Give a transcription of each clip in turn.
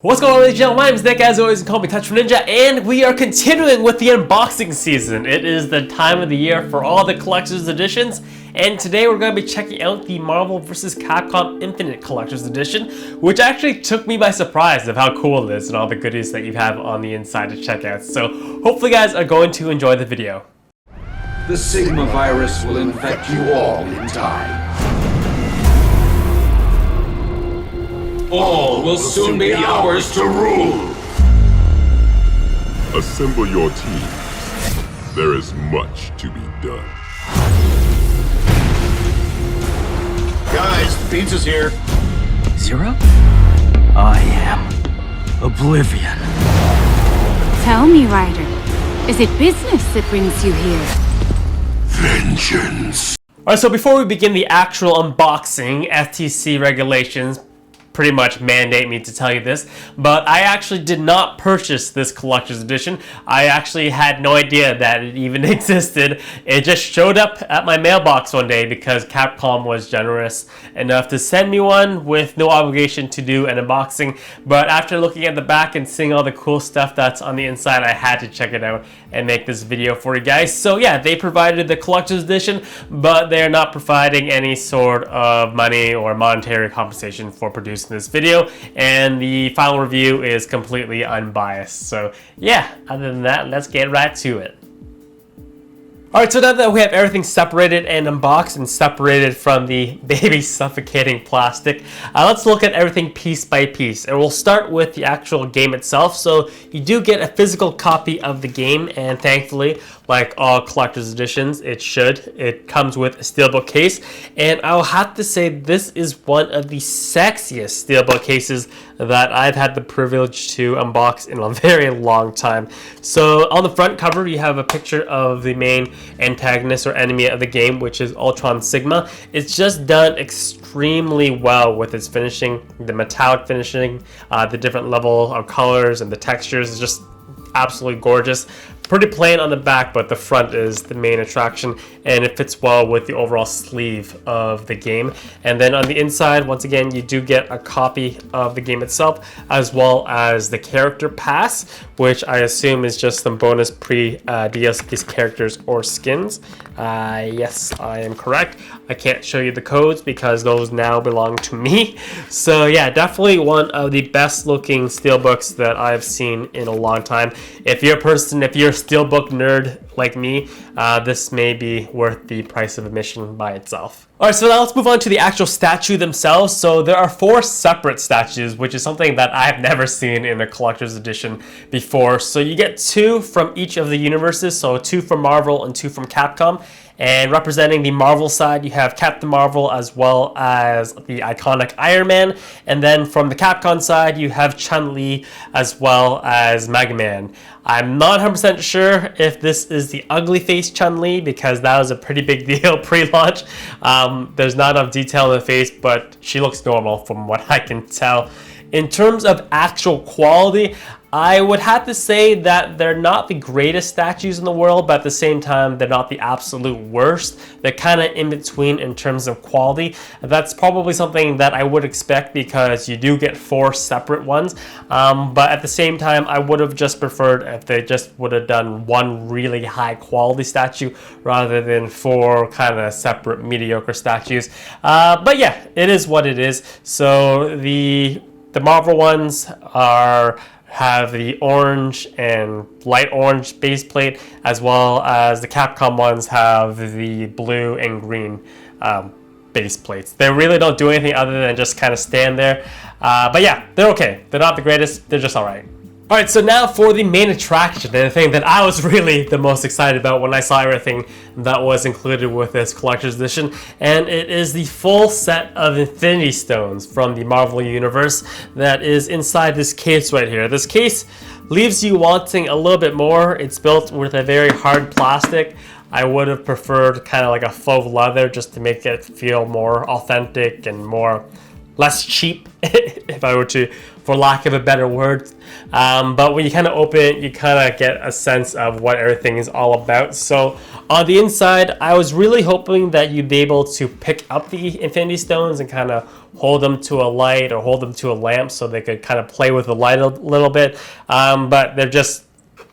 What's going on, ladies and gentlemen? My name is Nick, as always, and call me Touch from Ninja, and we are continuing with the unboxing season. It is the time of the year for all the collector's editions, and today we're going to be checking out the Marvel vs. Capcom Infinite Collector's Edition, which actually took me by surprise of how cool it is and all the goodies that you have on the inside to check out. So hopefully you guys are going to enjoy the video. The Sigma virus will infect you all in time. All will soon be ours to rule! Assemble your team. There is much to be done. Guys, the pizza's here. Zero? I am Oblivion. Tell me, Ryder, is it business that brings you here? Vengeance. Alright, so before we begin the actual unboxing, FTC regulations pretty much mandate me to tell you this, but I actually did not purchase this collector's edition. I actually had no idea that it even existed. It just showed up at my mailbox one day because Capcom was generous enough to send me one with no obligation to do an unboxing. But after looking at the back and seeing all the cool stuff that's on the inside, I had to check it out and make this video for you guys. So yeah, they provided the collector's edition, but they're not providing any sort of money or monetary compensation for producing this video, and the final review is completely unbiased. So yeah, other than that, let's get right to it. Alright, so now that we have everything separated and unboxed and separated from the baby suffocating plastic, let's look at everything piece by piece. And we'll start with the actual game itself. So you do get a physical copy of the game, and thankfully, like all collector's editions, it comes with a Steelbook case. And I'll have to say this is one of the sexiest Steelbook cases that I've had the privilege to unbox in a very long time. So on the front cover, you have a picture of the main antagonist or enemy of the game, which is Ultron Sigma. It's just done extremely well with its finishing, the metallic finishing, the different level of colors and the textures is just absolutely gorgeous. Pretty plain on the back, but the front is the main attraction, and it fits well with the overall sleeve of the game. And then on the inside, once again, you do get a copy of the game itself, as well as the character pass, which I assume is just some bonus pre-DLC's characters or skins. Yes, I am correct. I can't show you the codes because those now belong to me. So yeah, definitely one of the best looking steelbooks that I've seen in a long time. If you're a Steelbook nerd like me, this may be worth the price of admission by itself. Alright, so now let's move on to the actual statue themselves. So there are 4 separate statues, which is something that I've never seen in a collector's edition before. So you get 2 from each of the universes, so 2 from Marvel and 2 from Capcom. And representing the Marvel side, you have Captain Marvel as well as the iconic Iron Man. And then from the Capcom side, you have Chun-Li as well as Mega Man. I'm not 100% sure if this is the ugly face Chun-Li because that was a pretty big deal pre-launch. There's not enough detail in the face, but she looks normal from what I can tell. In terms of actual quality, I would have to say that they're not the greatest statues in the world, but at the same time, they're not the absolute worst. They're kind of in between in terms of quality. That's probably something that I would expect because you do get 4 separate ones. But at the same time, I would have just preferred if they just would have done one really high quality statue rather than 4 kind of separate mediocre statues. But yeah, it is what it is. So the Marvel ones have the orange and light orange base plate, as well as the Capcom ones have the blue and green base plates. They really don't do anything other than just kind of stand there. But yeah, they're okay. They're not the greatest, they're just alright. Alright, so now for the main attraction, and the thing that I was really the most excited about when I saw everything that was included with this collector's edition, and it is the full set of Infinity Stones from the Marvel Universe that is inside this case right here. This case leaves you wanting a little bit more. It's built with a very hard plastic. I would have preferred kind of like a faux leather just to make it feel more authentic and more less cheap, if I were to, for lack of a better word. But when you kind of open it, you kind of get a sense of what everything is all about. So on the inside, I was really hoping that you'd be able to pick up the Infinity Stones and kind of hold them to a light or hold them to a lamp so they could kind of play with the light a little bit. But they're just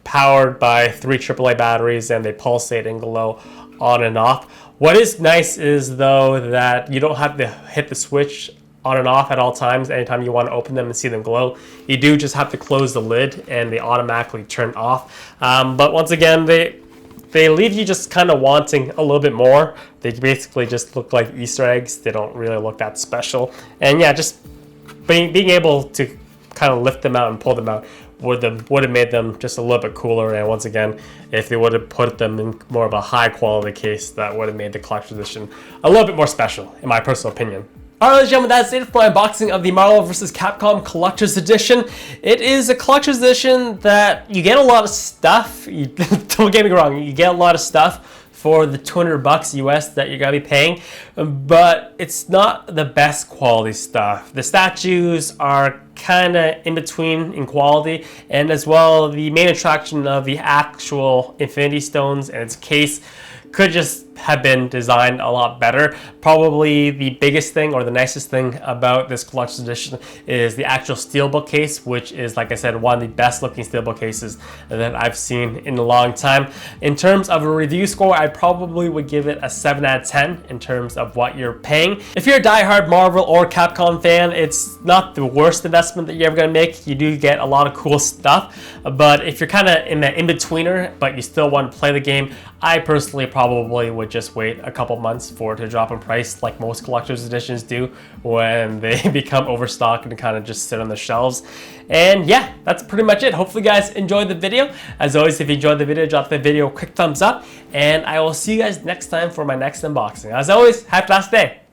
powered by 3 AAA batteries, and they pulsate and glow on and off. What is nice is, though, that you don't have to hit the switch on and off at all times anytime you want to open them and see them glow. You do just have to close the lid and they automatically turn off. But once again, they leave you just kind of wanting a little bit more. They basically just look like Easter eggs. They don't really look that special. And yeah, just being able to kind of lift them out and pull them out would have made them just a little bit cooler. And once again, if they would have put them in more of a high quality case, that would have made the collector's edition a little bit more special, in my personal opinion. Alright, ladies and gentlemen, that's it for my unboxing of the Marvel vs. Capcom Collector's Edition. It is a Collector's Edition that you get a lot of stuff. Don't get me wrong, you get a lot of stuff for the $200 US that you're going to be paying, but it's not the best quality stuff. The statues are kind of in between in quality, and as well, the main attraction of the actual Infinity Stones and its case could just have been designed a lot better. Probably the biggest thing or the nicest thing about this collector's edition is the actual Steelbook case, which is, like I said, one of the best looking Steelbook cases that I've seen in a long time. In terms of a review score, I probably would give it a 7 out of 10 in terms of what you're paying. If you're a diehard Marvel or Capcom fan, it's not the worst investment that you're ever gonna make. You do get a lot of cool stuff, but if you're kind of in the in-betweener, but you still want to play the game, I personally probably would just wait a couple months for it to drop in price, like most collector's editions do when they become overstocked and kind of just sit on the shelves. And yeah, that's pretty much it. Hopefully you guys enjoyed the video. As always, if you enjoyed the video, drop the video a quick thumbs up, and I will see you guys next time for my next unboxing. As always, happy last day.